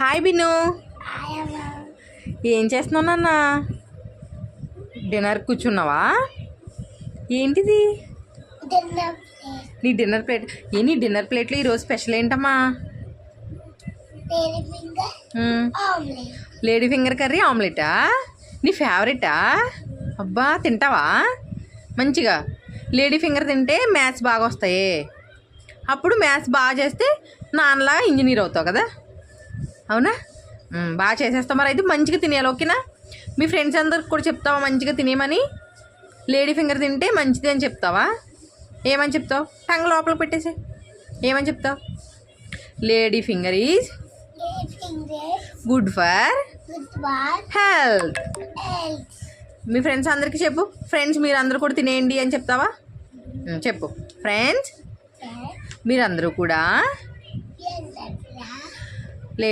Hi బిను, ఏం చేస్తున్నావు నాన్న? డిన్నర్ కూర్చున్నావా? ఏంటిది నీ డిన్నర్ ప్లేట్? నీ డిన్నర్ ప్లేట్లో ఈరోజు స్పెషల్ ఏంటమ్మా? లేడీ ఫింగర్ కర్రీ ఆమ్లెటా? నీ ఫేవరెటా? అబ్బా, తింటావా మంచిగా? లేడీ ఫింగర్ తింటే మ్యాథ్స్ బాగా వస్తాయి. అప్పుడు మ్యాథ్స్ బాగా చేస్తే నాన్నలా ఇంజనీర్ అవుతావు కదా, అవునా? బాగా చేసేస్తావు. మరి అయితే మంచిగా తినేయాలి, ఓకేనా? మీ ఫ్రెండ్స్ అందరికి కూడా చెప్తావా మంచిగా తినేయమని? లేడీ ఫింగర్ తింటే మంచిది అని చెప్తావా? ఏమని చెప్తావు? టంగ్ లోపలికి పెట్టేసి ఏమని చెప్తావు? Lady finger is good for health. Me friends అందరికీ చెప్పు. ఫ్రెండ్స్ మీరు అందరూ కూడా తినేయండి అని చెప్తావా? చెప్పు. ఫ్రెండ్స్ మీరందరూ కూడా లేడీ